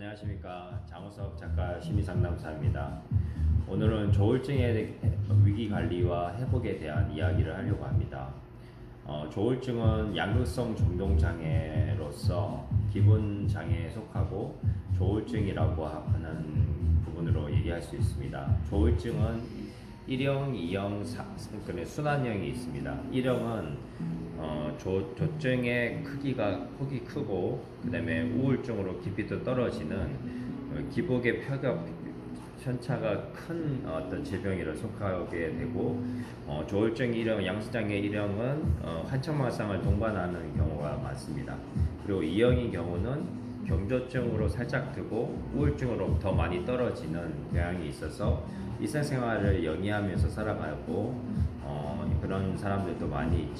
안녕하십니까. 장우석 작가 심리상담사입니다. 오늘은 조울증의 위기관리와 회복에 대한 이야기를 하려고 합니다. 조울증은 양극성 중동장애로서 기본장애에 속하고 조울증이라고 하는 부분으로 얘기할 수 있습니다. 조울증은 1형, 2형, 순환형이 있습니다. 1형은 조증의 폭이 크고 그 다음에 우울증으로 깊이도 떨어지는 기복의 편차가 큰 어떤 질병에 속하게 되고, 조울증 1형, 양수장애 1형은 환청망상을 동반하는 경우가 많습니다. 그리고 2형인 경우는 경조증으로 살짝 드고 우울증으로 더 많이 떨어지는 경향이 있어서 일상생활을 영위하면서 살아가고 그런 사람들도 많이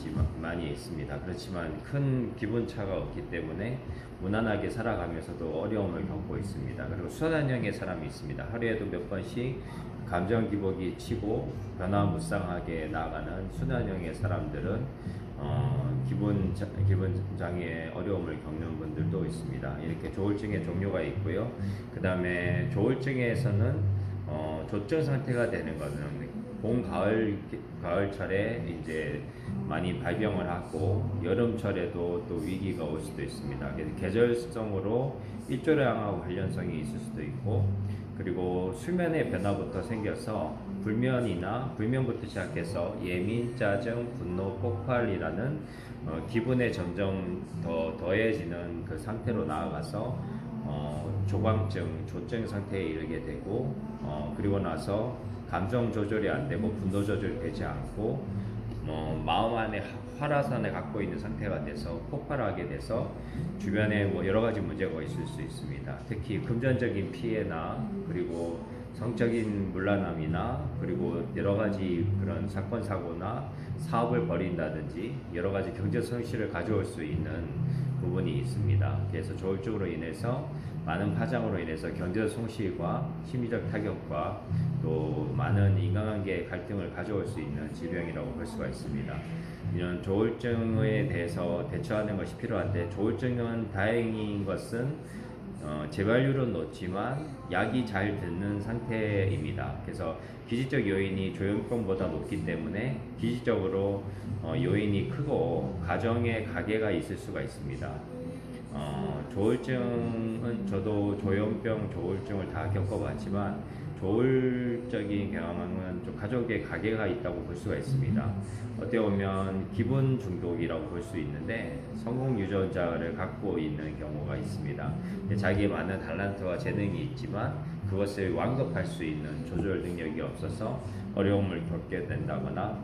있습니다. 그렇지만 큰 기분차가 없기 때문에 무난하게 살아가면서도 어려움을 겪고 있습니다. 그리고 순환형의 사람이 있습니다. 하루에도 몇 번씩 감정 기복이 치고 변화무쌍하게 나아가는 순환형의 사람들은 기분 장애에 어려움을 겪는 분들도 있습니다. 이렇게 조울증의 종류가 있고요. 그 다음에 조울증에서는 조증 상태가 되는 것은 봄, 가을철에 이제 많이 발병을 하고 여름철에도 또 위기가 올 수도 있습니다. 그래서 계절성으로 일조량하고 관련성이 있을 수도 있고, 그리고 수면의 변화부터 생겨서 불면부터 시작해서 예민, 짜증, 분노, 폭발이라는 기분에 점점 더해지는 그 상태로 나아가서 조광증, 조증 상태에 이르게 되고, 그리고 나서 감정 조절이 안 되고 분노 조절이 되지 않고 마음 안에 활화산을 갖고 있는 상태가 돼서 폭발하게 돼서 주변에 여러 가지 문제가 있을 수 있습니다. 특히 금전적인 피해나 그리고 성적인 문란함이나 그리고 여러 가지 그런 사건 사고나 사업을 벌인다든지 여러 가지 경제 손실을 가져올 수 있는 부분이 있습니다. 그래서 조울증으로 인해서 많은 파장으로 인해서 경제 손실과 심리적 타격과 또 많은 인간관계 갈등을 가져올 수 있는 질병이라고 볼 수가 있습니다. 이런 조울증에 대해서 대처하는 것이 필요한데, 조울증은 다행인 것은 재발률은 높지만 약이 잘 듣는 상태입니다. 그래서 기질적 요인이 조현병보다 높기 때문에 기질적으로 요인이 크고 가정에 가계가 있을 수가 있습니다. 조울증은 저도 조현병, 조울증을 다 겪어봤지만 조울적인 경험은 좀 가족의 가계가 있다고 볼 수가 있습니다. 어떻게 보면 기분 중독이라고 볼 수 있는데 성공 유전자를 갖고 있는 경우가 있습니다. 자기의 많은 달란트와 재능이 있지만 그것을 완급할 수 있는 조절 능력이 없어서 어려움을 겪게 된다거나,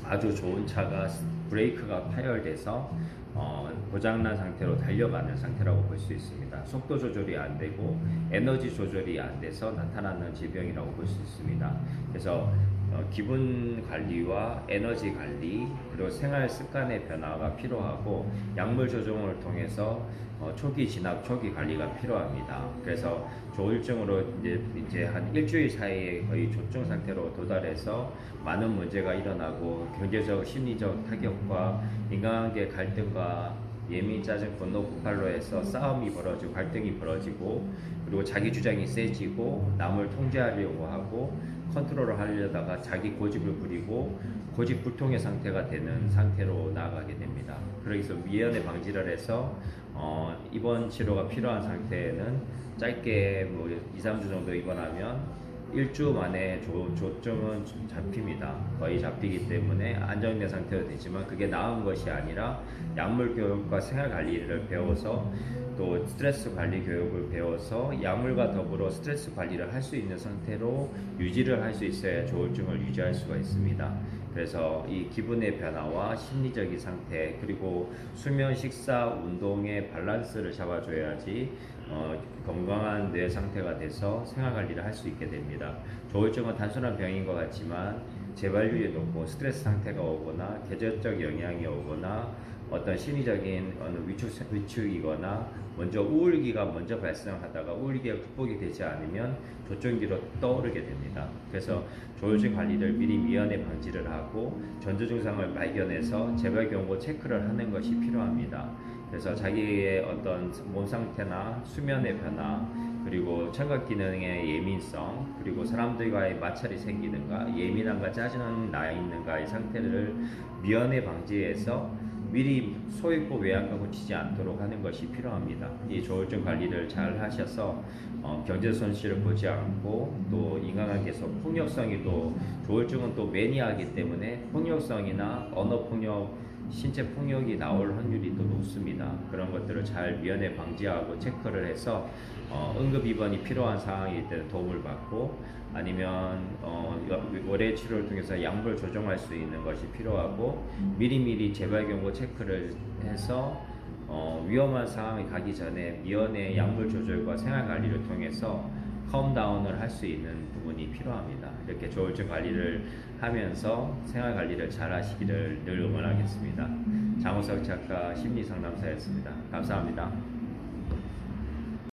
아주 좋은 차가 브레이크가 파열돼서 고장난 상태로 달려가는 상태라고 볼 수 있습니다. 속도 조절이 안 되고 에너지 조절이 안 돼서 나타나는 질병이라고 볼 수 있습니다. 그래서 기분 관리와 에너지 관리, 그리고 생활 습관의 변화가 필요하고 약물 조정을 통해서 초기 진압, 초기 관리가 필요합니다. 그래서 조울증으로 이제 한 일주일 사이에 거의 조증 상태로 도달해서 많은 문제가 일어나고 경제적, 심리적 타격과 인간관계 갈등과 예민, 짜증, 분노, 폭발로 해서 싸움이 벌어지고 갈등이 벌어지고, 그리고 자기 주장이 세지고 남을 통제하려고 하고 컨트롤을 하려다가 자기 고집을 부리고 고집불통의 상태가 되는 상태로 나아가게 됩니다. 그래서 미연에 방지를 해서 입원 치료가 필요한 상태에는 짧게 2, 3주 정도 입원하면 일주 만에 조증은 잡힙니다. 거의 잡히기 때문에 안정된 상태가 되지만 그게 나은 것이 아니라 약물 교육과 생활 관리를 배워서 또 스트레스 관리 교육을 배워서 약물과 더불어 스트레스 관리를 할 수 있는 상태로 유지를 할 수 있어야 조울증을 유지할 수가 있습니다. 그래서 이 기분의 변화와 심리적인 상태, 그리고 수면, 식사, 운동의 밸런스를 잡아줘야지 건강한 뇌 상태가 돼서 생활 관리를 할 수 있게 됩니다. 조울증은 단순한 병인 것 같지만 재발률이 높고 스트레스 상태가 오거나 계절적 영향이 오거나 어떤 심리적인 어느 위축이거나 먼저 우울기가 먼저 발생하다가 우울기가 극복이 되지 않으면 조증기로 떠오르게 됩니다. 그래서 조울증 관리를 미리 미연에 방지를 하고 전조 증상을 발견해서 재발 경고 체크를 하는 것이 필요합니다. 그래서 자기의 어떤 몸 상태나 수면의 변화, 그리고 청각 기능의 예민성, 그리고 사람들과의 마찰이 생기는가, 예민한가 짜증이 나 있는가의 상태를 미연에 방지해서 미리 소있고 외양간 고치지 않도록 하는 것이 필요합니다. 이 조울증 관리를 잘 하셔서 경제 손실을 보지 않고, 또 인간관계에서 폭력성이, 또 조울증은 또 매니아이기 때문에 폭력성이나 언어 폭력, 신체 폭력이 나올 확률이 또 높습니다. 그런 것들을 잘 미연에 방지하고 체크를 해서 응급 입원이 필요한 상황일 때는 도움을 받고, 아니면 월해 치료를 통해서 약물 조정할 수 있는 것이 필요하고, 미리미리 재발경고 체크를 해서 위험한 상황이 가기 전에 미연의 약물 조절과 생활 관리를 통해서 컴다운을 할 수 있는 부분이 필요합니다. 이렇게 조울증 관리를 하면서 생활 관리를 잘 하시기를 늘 응원하겠습니다. 장우석 작가 심리상담사였습니다. 감사합니다.